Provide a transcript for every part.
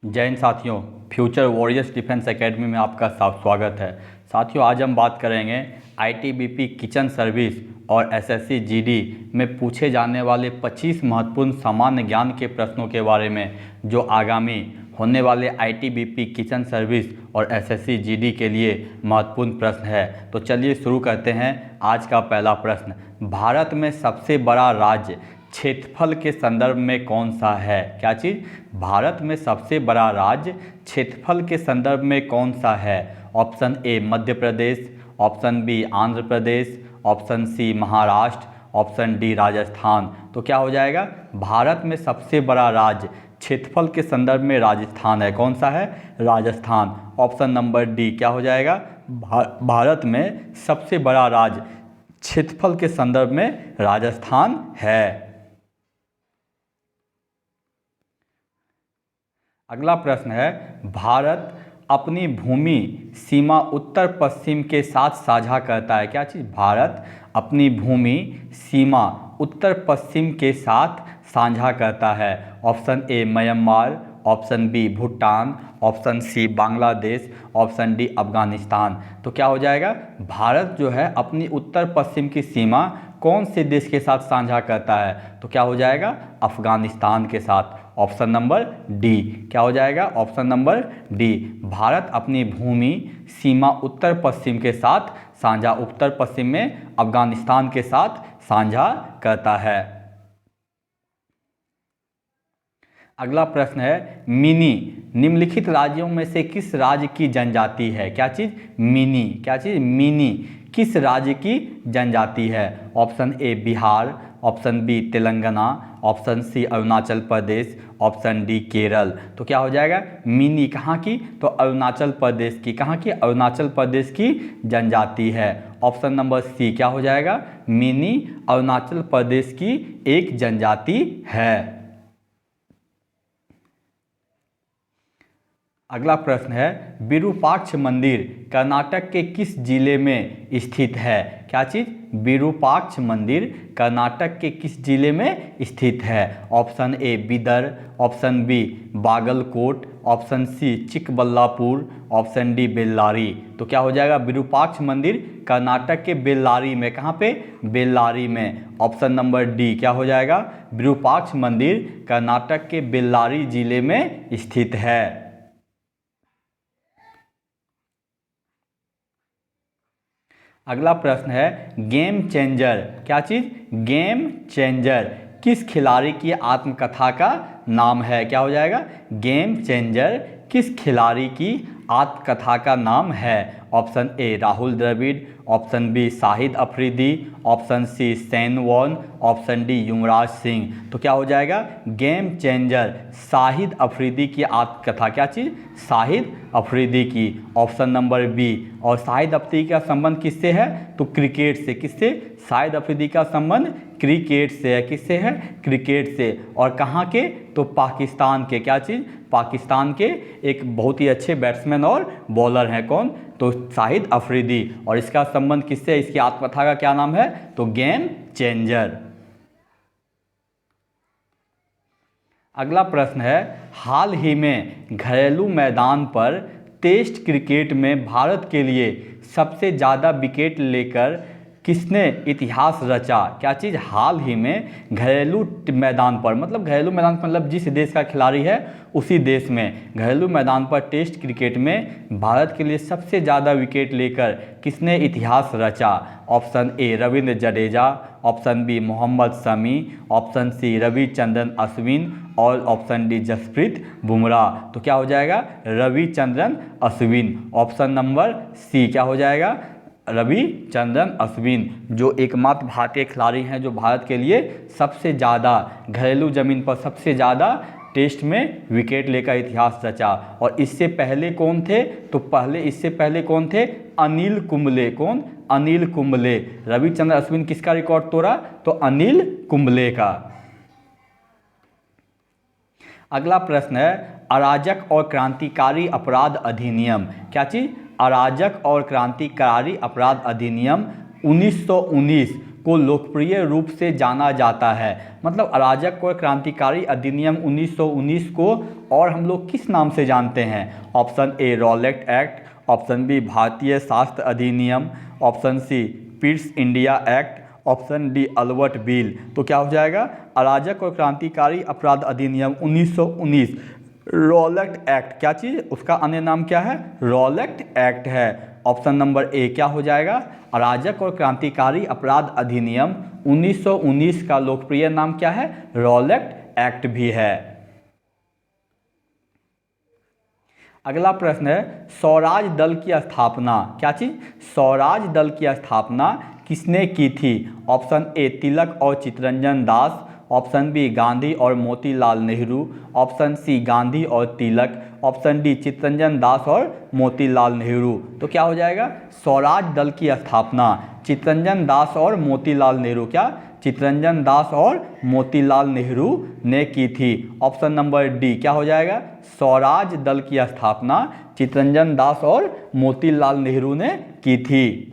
जय हिंद साथियों, future warriors defence academy में आपका स्वागत है। साथियों, आज हम बात करेंगे आईटीबीपी किचन सर्विस और एसएससी जीडी में पूछे जाने वाले 25 महत्वपूर्ण सामान्य ज्ञान के प्रश्नों के बारे में, जो आगामी होने वाले आईटीबीपी किचन सर्विस और एसएससी जीडी के लिए महत्वपूर्ण प्रश्न है। तो चलिए शुरू करते हैं। आज का पहला प्रश्न, भारत में सबसे बड़ा राज्य क्षेत्रफल के संदर्भ में कौन सा है? क्या चीज़? भारत में सबसे बड़ा राज्य क्षेत्रफल के संदर्भ में कौन सा है? Option A Madhya Pradesh, option B Andhra Pradesh, option C Maharashtra, option D Rajasthan. तो क्या हो जाएगा? भारत में सबसे बड़ा राज्य क्षेत्रफल के संदर्भ में राजस्थान है। कौन सा है? राजस्थान। ऑप्शन नंबर डी क्या हो जाएगा? भारत में सबसे बड़ा राज्य क्षेत्रफल के संदर्भ में राजस्थान है। अगला प्रश्न है, भारत अपनी भूमि सीमा उत्तर पश्चिम के साथ साझा करता है। क्या चीज़? भारत अपनी भूमि सीमा उत्तर पश्चिम के साथ साझा करता है। Option A Myanmar, option B Bhutan, option C Bangladesh, option D Afghanistan. तो क्या हो जाएगा? भारत जो है अपनी उत्तर पश्चिम की सीमा कौन से देश के साथ साझा करता है? तो क्या हो जाएगा? अफगानिस्तान के साथ। ऑप्शन नंबर डी क्या हो जाएगा? Option number D. भारत अपनी भूमि सीमा उत्तर पश्चिम के साथ साझा, उत्तर पश्चिम में अफगानिस्तान के साथ साझा करता है। अगला प्रश्न है, मिनी निम्नलिखित राज्यों में से किस राज्य की जनजाति है? क्या चीज़? मिनी। क्या चीज़? मिनी किस राज्य की जनजाति है? Option A Bihar, option B Telangana, option C Arunachal Pradesh, option D Kerala. तो क्या हो जाएगा? मिनी कहाँ की? तो अरुणाचल प्रदेश की। कहाँ की? अरुणाचल प्रदेश की जनजाति है। ऑप्शन नंबर सी क्या हो जाएगा? मिनी अरुणाचल प्रदेश की एक जनजाति है। अगला प्रश्न है, विरूपाक्ष मंदिर कर्नाटक के किस जिले में स्थित है? क्या चीज़? विरूपाक्ष मंदिर कर्नाटक के किस जिले में स्थित है? Option A Bidar, option B Bagalkot, option C Chikballapur, option D Bellary. तो क्या हो जाएगा? विरूपाक्ष मंदिर कर्नाटक के बेल्लारी में। कहाँ पे? बेल्लारी में। ऑप्शन नंबर डी क्या हो जाएगा? विरूपाक्ष मंदिर कर्नाटक के बेल्लारी जिले में स्थित है। अगला प्रश्न है, गेम चेंजर। क्या चीज़? गेम चेंजर किस खिलाड़ी की आत्मकथा का नाम है? क्या हो जाएगा? गेम चेंजर किस खिलाड़ी की आत्मकथा का नाम है? Option A Rahul Dravid, option B Shahid Afridi, option C Shane Warne, option D Yuvraj Singh. तो क्या हो जाएगा? गेम चेंजर शाहिद अफरीदी की आत्मकथा। क्या चीज़? शाहिद अफरीदी की। Option number B. और शाहिद अफरीदी का संबंध किससे है? तो क्रिकेट से। किससे? शाहिद अफरीदी का संबंध क्रिकेट से है। किससे है? क्रिकेट से। और कहाँ के? तो पाकिस्तान के। क्या चीज़? पाकिस्तान के एक बहुत ही अच्छे बैट्समैन और बॉलर हैं। कौन? तो शाहिद अफरीदी। और इसका संबंध किससे है? इसकी आत्मकथा का क्या नाम है? तो गेम चेंजर। अगला प्रश्न है, हाल ही में घरेलू मैदान पर टेस्ट क्रिकेट में भारत के लिए सबसे ज़्यादा विकेट लेकर किसने इतिहास रचा? क्या चीज़? हाल ही में घरेलू मैदान पर, मतलब घरेलू मैदान पर मतलब जिस देश का खिलाड़ी है उसी देश में घरेलू मैदान पर टेस्ट क्रिकेट में भारत के लिए सबसे ज़्यादा विकेट लेकर किसने इतिहास रचा? Option A Ravindra Jadeja, option B Mohammed Shami, option C Ravichandran Ashwin, और ऑप्शन डी जसप्रीत बुमराह। तो क्या हो जाएगा? Ravichandran Ashwin. Option number C क्या हो जाएगा? रविचंद्रन अश्विन, जो एकमात्र भारतीय खिलाड़ी हैं जो भारत के लिए सबसे ज़्यादा घरेलू ज़मीन पर सबसे ज़्यादा टेस्ट में विकेट लेकर इतिहास रचा। और इससे पहले कौन थे? तो इससे पहले कौन थे? अनिल कुंबले। कौन? अनिल कुंबले। रविचंद्रन अश्विन किसका रिकॉर्ड तोड़ा? तो अनिल कुंबले का। अगला प्रश्न है, अराजक और क्रांतिकारी अपराध अधिनियम। क्या चीज़? अराजक और क्रांतिकारी अपराध अधिनियम 1919 को लोकप्रिय रूप से जाना जाता है? मतलब अराजक और क्रांतिकारी अधिनियम 1919 को और हम लोग किस नाम से जानते हैं? Option A Rowlatt Act, option B भारतीय शास्त्र अधिनियम, option C Pitt's India Act, option D Albert Bill. तो क्या हो जाएगा? अराजक और क्रांतिकारी अपराध अधिनियम 1919 रॉलेट एक्ट। क्या चीज़? उसका अन्य नाम क्या है? रॉलेट एक्ट है। ऑप्शन नंबर ए क्या हो जाएगा? अराजक और क्रांतिकारी अपराध अधिनियम 1919 का लोकप्रिय नाम क्या है? रॉलेट एक्ट भी है। अगला प्रश्न है स्वराज दल की स्थापना, क्या चीज़? स्वराज दल की स्थापना किसने की थी? ऑप्शन ए तिलक और चित्तरंजन दास, ऑप्शन बी गांधी और मोतीलाल नेहरू, ऑप्शन सी गांधी और तिलक, ऑप्शन डी चित्तरंजन दास और मोतीलाल नेहरू। तो क्या हो जाएगा? स्वराज दल की स्थापना चित्तरंजन दास और मोतीलाल नेहरू, क्या? चित्तरंजन दास और मोतीलाल नेहरू ने की थी। ऑप्शन नंबर डी क्या हो जाएगा? स्वराज दल की स्थापना चित्तरंजन दास और मोतीलाल नेहरू ने की थी।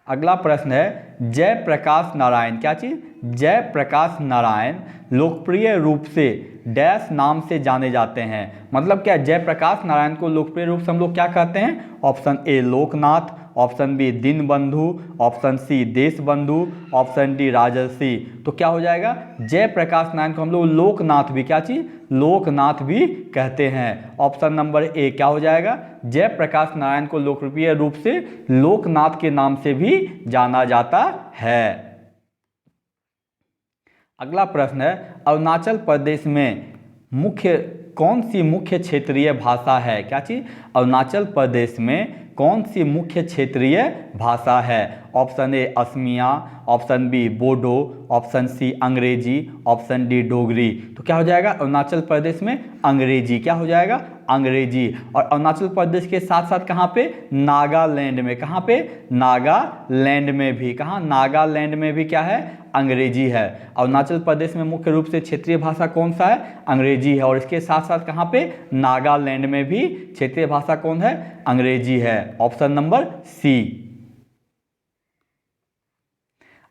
अगला प्रश्न है जयप्रकाश नारायण, क्या चीज़? जयप्रकाश नारायण लोकप्रिय रूप से डैश नाम से जाने जाते हैं। मतलब क्या? जयप्रकाश नारायण को लोकप्रिय रूप से हम लोग क्या कहते हैं? Option A Loknath, option B Deenbandhu, option C Deshbandhu, option D Rajarshi. तो क्या हो जाएगा? जयप्रकाश नारायण को हम लोग लोकनाथ भी, क्या चीज़? लोकनाथ भी कहते हैं। ऑप्शन नंबर ए क्या हो जाएगा? जयप्रकाश नारायण को लोकप्रिय रूप से लोकनाथ के नाम से भी जाना जाता है। अगला प्रश्न है अरुणाचल प्रदेश में कौन सी मुख्य क्षेत्रीय भाषा है? क्या चीज़? अरुणाचल प्रदेश में कौन सी मुख्य क्षेत्रीय भाषा है? Option A Asamiya, option B Bodo, option C अंग्रेजी, ऑप्शन डी डोगरी। तो क्या हो जाएगा? अरुणाचल प्रदेश में अंग्रेजी। क्या हो जाएगा? अंग्रेजी। और अरुणाचल प्रदेश के साथ साथ कहाँ पे? नागालैंड में। कहाँ पे? नागालैंड में भी। कहाँ? नागालैंड में भी क्या है? अंग्रेजी है। अरुणाचल प्रदेश में मुख्य रूप से क्षेत्रीय भाषा कौन सा है? अंग्रेजी है। और इसके साथ साथ कहाँ पे? नागालैंड में भी क्षेत्रीय भाषा कौन है? अंग्रेजी है। Option number C.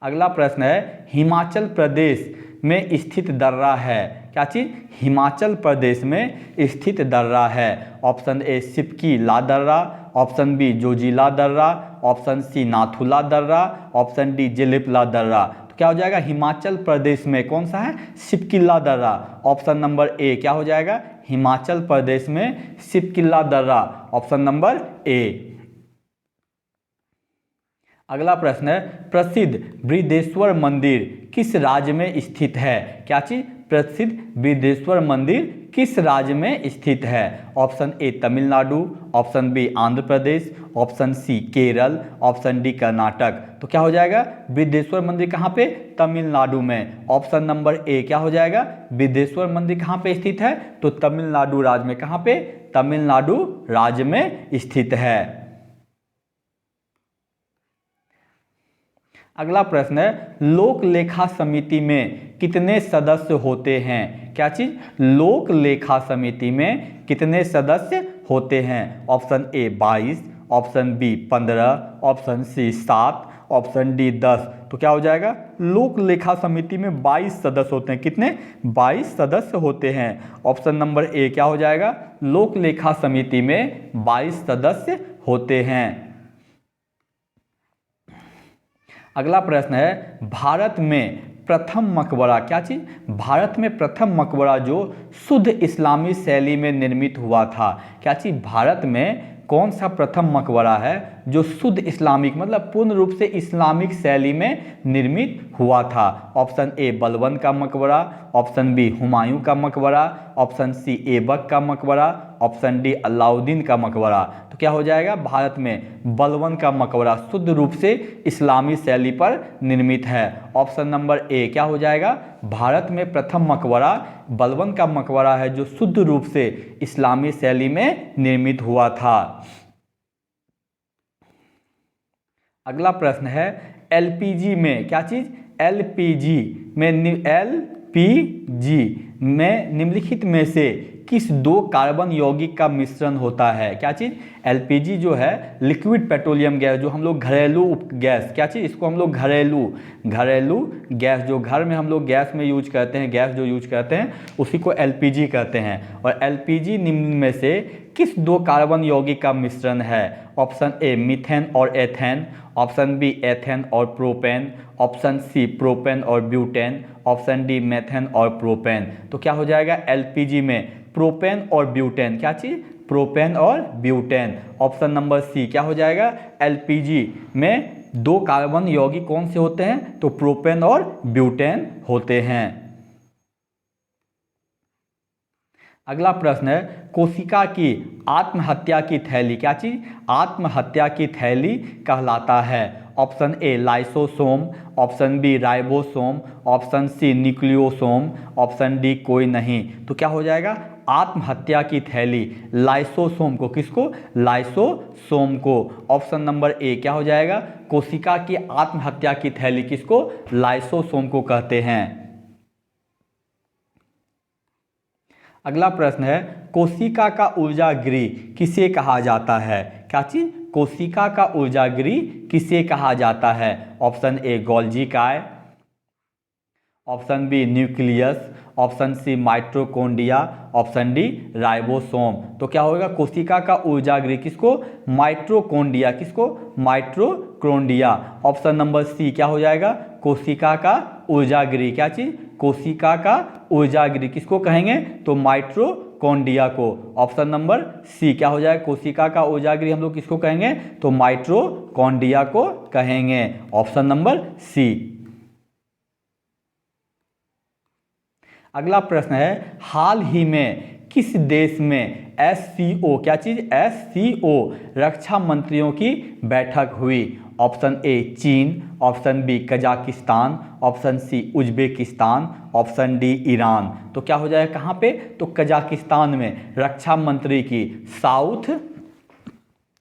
अगला प्रश्न है हिमाचल प्रदेश में स्थित दर्रा है, क्या चीज़? हिमाचल प्रदेश में स्थित दर्रा है। ऑप्शन ए सिपकी ला दर्रा, ऑप्शन बी जोजिला दर्रा, ऑप्शन सी नाथुला दर्रा, ऑप्शन डी जेलिपला दर्रा। तो क्या हो जाएगा? हिमाचल प्रदेश में कौन सा है? सिपकिला दर्रा। ऑप्शन नंबर ए क्या हो जाएगा? हिमाचल प्रदेश में सिपकिला दर्रा। Option number A. अगला प्रश्न है प्रसिद्ध बृहदेश्वर मंदिर किस राज्य में स्थित है? क्या चीज? प्रसिद्ध बृहदेश्वर मंदिर किस राज्य में स्थित है? Option A Tamil Nadu, option B Andhra Pradesh, option C Kerala, option D Karnataka. तो क्या हो जाएगा? बृहदेश्वर मंदिर कहाँ पे? तमिलनाडु में। ऑप्शन नंबर ए क्या हो जाएगा? बृहदेश्वर मंदिर कहाँ पे स्थित है? तो तमिलनाडु राज्य में। कहाँ पे? तमिलनाडु राज्य में स्थित है। अगला प्रश्न है लोक लेखा समिति में कितने सदस्य होते हैं? क्या चीज? लोक लेखा समिति में कितने सदस्य होते हैं? Option A 22, option B 15, option C 7, option D 10। तो क्या हो जाएगा? लोक लेखा समिति में 22 सदस्य होते हैं। कितने? 22 सदस्य होते हैं। ऑप्शन नंबर ए क्या हो जाएगा? लोक लेखा समिति में 22 सदस्य होते हैं। अगला प्रश्न है भारत में प्रथम मकबरा, क्या चीज? भारत में प्रथम मकबरा जो शुद्ध इस्लामी शैली में निर्मित हुआ था, क्या चीज? भारत में कौन सा प्रथम मकबरा है जो शुद्ध इस्लामिक मतलब पूर्ण रूप से इस्लामिक शैली में निर्मित हुआ था? ऑप्शन ए बलबन का मकबरा, ऑप्शन बी हुमायूं का मकबरा, ऑप्शन सी ऐबक का मकबरा, ऑप्शन डी अलाउद्दीन का मकबरा। तो क्या हो जाएगा? भारत में बलबन का मकबरा शुद्ध रूप से इस्लामी शैली पर निर्मित है। ऑप्शन नंबर ए क्या हो जाएगा? भारत में प्रथम मकबरा बलबन का मकबरा है जो शुद्ध रूप से इस्लामी शैली में निर्मित हुआ था। अगला प्रश्न है एलपीजी में, क्या चीज? एलपीजी में निम्नलिखित में से किस दो कार्बन यौगिक का मिश्रण होता है? क्या चीज़? एलपीजी जो है लिक्विड पेट्रोलियम गैस, जो हम लोग घरेलू गैस, क्या चीज़, इसको हम लोग घरेलू गैस, जो घर में हम लोग गैस में यूज करते हैं, गैस जो यूज करते हैं उसी को एलपीजी कहते हैं। और एलपीजी निम्न में से किस दो कार्बन यौगिक का मिश्रण है? ऑप्शन ए मीथेन और एथेन, ऑप्शन बी एथेन और प्रोपेन, ऑप्शन सी प्रोपेन और ब्यूटेन, ऑप्शन डी मेथेन और प्रोपेन। तो क्या हो जाएगा? एलपीजी में प्रोपेन और ब्यूटेन, क्या चीज़? प्रोपेन और ब्यूटेन। ऑप्शन नंबर सी क्या हो जाएगा? एलपीजी में दो कार्बन यौगिक कौन से होते हैं? तो प्रोपेन और ब्यूटेन होते हैं। अगला प्रश्न है, कोशिका की आत्महत्या की थैली, क्या चीज़? आत्महत्या की थैली कहलाता है। Option A lysosome, option B ribosome, option C nucleosome, option D कोई नहीं। तो क्या हो जाएगा? आत्महत्या की थैली लाइसोसोम को, किसको? लाइसोसोम को। ऑप्शन नंबर ए क्या हो जाएगा? कोशिका की आत्महत्या की थैली किसको? लाइसोसोम को कहते हैं। अगला प्रश्न है, कोशिका का ऊर्जागृह किसे कहा जाता है? क्या चीज? कोशिका का ऊर्जागृह किसे कहा जाता है? ऑप्शन ए गोल्जी काय, option B nucleus, option C mitochondria, option D ribosome. तो क्या होगा? कोशिका का ऊर्जागृह किसको? माइटोकॉन्ड्रिया, किसको? माइटोकॉन्ड्रिया। ऑप्शन नंबर सी क्या हो जाएगा? कोशिका का ऊर्जागृह, क्या चीज? कोशिका का ऊर्जागृह किसको कहेंगे? तो माइटोकॉन्ड्रिया को। ऑप्शन नंबर सी क्या हो जाएगा? कोशिका का ऊर्जागृह हम लोग किसको कहेंगे? तो माइटोकॉन्ड्रिया को कहेंगे। Option number C. अगला प्रश्न है, हाल ही में किस देश में एससीओ, क्या चीज? एससीओ रक्षा मंत्रियों की बैठक हुई? ऑप्शन ए चीन, option B Kazakhstan, option C Uzbekistan, option D Iran. तो क्या हो जाएगा? कहाँ पे? तो कजाकिस्तान में रक्षा मंत्री की साउथ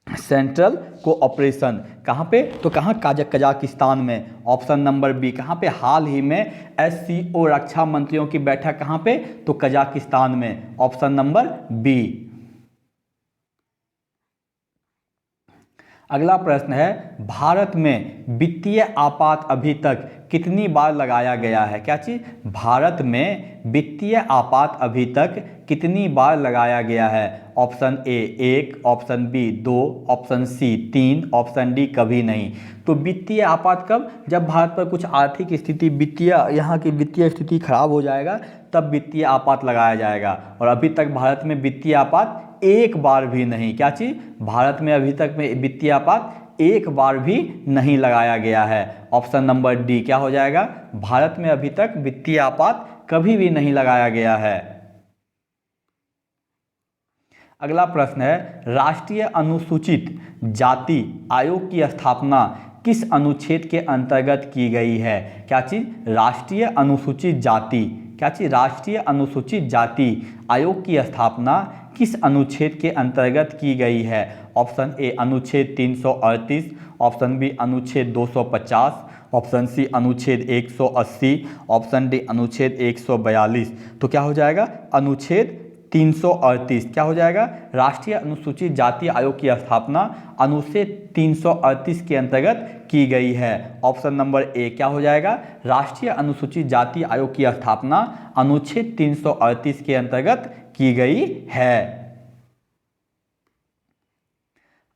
सेंट्रल कोऑपरेशन, कहाँ पे? तो कहाँ? कजाकिस्तान में। ऑप्शन नंबर बी कहाँ पे? हाल ही में एससीओ रक्षा मंत्रियों की बैठक कहाँ पे? तो कजाकिस्तान में। Option number B. अगला प्रश्न है, भारत में वित्तीय आपात अभी तक कितनी बार लगाया गया है? क्या चीज? भारत में वित्तीय आपात अभी तक कितनी बार लगाया गया है? Option A 1, option B 2, option C 3, option D कभी नहीं। तो वित्तीय आपात कब? जब भारत पर कुछ आर्थिक स्थिति, यहाँ की वित्तीय स्थिति खराब हो जाएगा, तब वित्तीय आपात लगाया जाएगा। और अभी तक भारत में वित्तीय आपात एक बार भी नहीं, क्या चीज? भारत में अभी तक में वित्तीय आपात एक बार भी नहीं लगाया गया है। ऑप्शन नंबर डी क्या हो जाएगा? भारत में अभी तक वित्तीय आपात कभी भी नहीं लगाया गया है। अगला प्रश्न है, राष्ट्रीय अनुसूचित जाति आयोग की स्थापना किस अनुच्छेद के अंतर्गत की गई है? क्या चीज? राष्ट्रीय अनुसूचित जाति, क्या चीज? राष्ट्रीय अनुसूचित जाति आयोग की स्थापना किस अनुच्छेद के अंतर्गत की गई है? ऑप्शन ए अनुच्छेद 338, ऑप्शन बी अनुच्छेद 250, ऑप्शन सी अनुच्छेद 180, ऑप्शन डी अनुच्छेद 142। तो क्या हो जाएगा? अनुच्छेद 338 क्या हो जाएगा? राष्ट्रीय अनुसूचित जाति आयोग की स्थापना अनुच्छेद 338 के अंतर्गत की गई है। ऑप्शन नंबर ए क्या हो जाएगा? राष्ट्रीय अनुसूचित जाति आयोग की स्थापना अनुच्छेद 338 के अंतर्गत की गई है।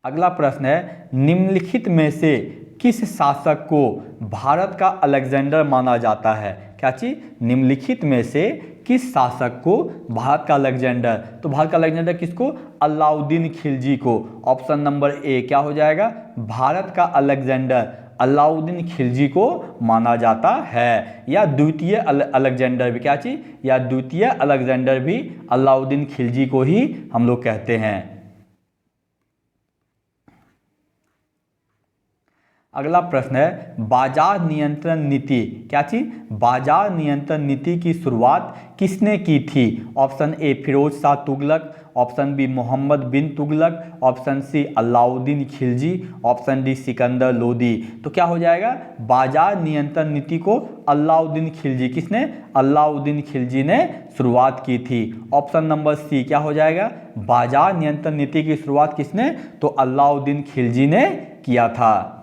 अगला प्रश्न है, निम्नलिखित में से किस शासक को भारत का अलेक्जेंडर माना जाता है? क्या चीज? निम्नलिखित में से किस शासक को भारत का अलेक्जेंडर? तो भारत का अलेक्जेंडर किसको? अलाउद्दीन खिलजी को। ऑप्शन नंबर ए क्या हो जाएगा? भारत का अलेक्जेंडर अलाउद्दीन खिलजी को माना जाता है। या द्वितीय अलेक्जेंडर भी, क्या चीज? या द्वितीय अलेक्जेंडर भी अलाउद्दीन खिलजी को ही हम लोग कहते हैं। अगला प्रश्न है बाजार नियंत्रण नीति, क्या चीज? बाजार नियंत्रण नीति की शुरुआत किसने की थी? Option A Firoz Shah Tughlaq, option B Mohammad bin Tughlaq, option C Alauddin Khilji, option D Sikandar Lodi. तो क्या हो जाएगा? बाजार नियंत्रण नीति को अलाउद्दीन खिलजी, किसने? अलाउद्दीन खिलजी ने शुरुआत की थी। ऑप्शन नंबर सी क्या हो जाएगा? बाजार नियंत्रण नीति की शुरुआत किसने? तो अलाउद्दीन खिलजी ने किया था।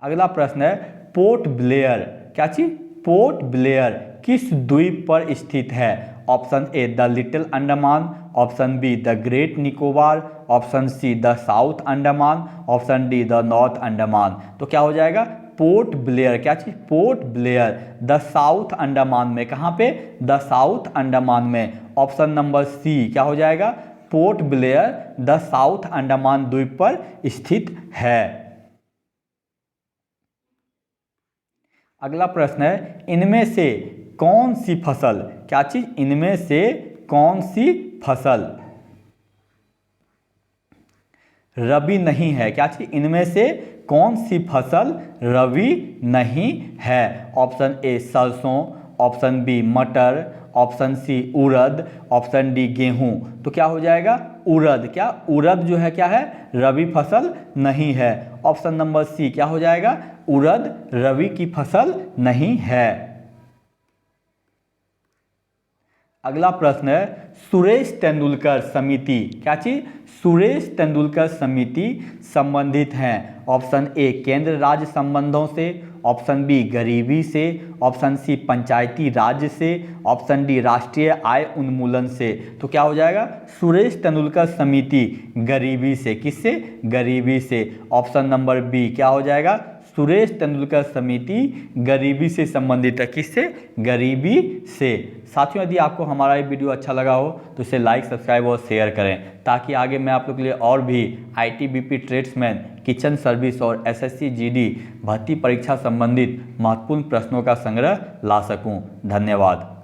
अगला प्रश्न है पोर्ट ब्लेयर, क्या चीज? पोर्ट ब्लेयर किस द्वीप पर स्थित है? Option A the little Andaman, option be the great Nicobar, option see the south Andaman, option D the north Andaman. तो क्या हो जाएगा? पोर्ट ब्लेयर, क्या चीज? Port Blair the south Andaman में, कहाँ पे? द साउथ अंडमान में। ऑप्शन नंबर सी क्या हो जाएगा? Port Blair the south Andaman द्वीप पर स्थित है। अगला प्रश्न है इनमें से कौन सी फसल, क्या चीज? इनमें से कौन सी फसल रबी नहीं है, क्या चीज? इनमें से कौन सी फसल रबी नहीं है? ऑप्शन ए सरसों, ऑप्शन बी मटर, ऑप्शन सी उड़द, ऑप्शन डी गेहूं। तो क्या हो जाएगा? उड़द, क्या? उड़द जो है क्या है? रबी फसल नहीं है। ऑप्शन नंबर सी क्या हो जाएगा? उड़द रबी की फसल नहीं है। अगला प्रश्न है सुरेश तेंदुलकर समिति, क्या चीज? सुरेश तेंदुलकर समिति संबंधित हैं। ऑप्शन ए केंद्र राज्य संबंधों से, ऑप्शन बी गरीबी से, ऑप्शन सी पंचायती राज से, ऑप्शन डी राष्ट्रीय आय उन्मूलन से। तो क्या हो जाएगा? सुरेश तेंदुलकर समिति गरीबी से, किससे? गरीबी से। ऑप्शन नंबर बी क्या हो जाएगा? सुरेश तेंदुलकर समिति गरीबी से संबंधित है, किससे? गरीबी से। साथियों यदि आपको हमारा ये वीडियो अच्छा लगा हो तो इसे लाइक, सब्सक्राइब और शेयर करें ताकि आगे मैं आप लोग के लिए और भी ITBP ट्रेड्समैन, किचन सर्विस और SSC GD भर्ती परीक्षा संबंधित महत्वपूर्ण प्रश्नों का संग्रह ला सकूं। धन्यवाद।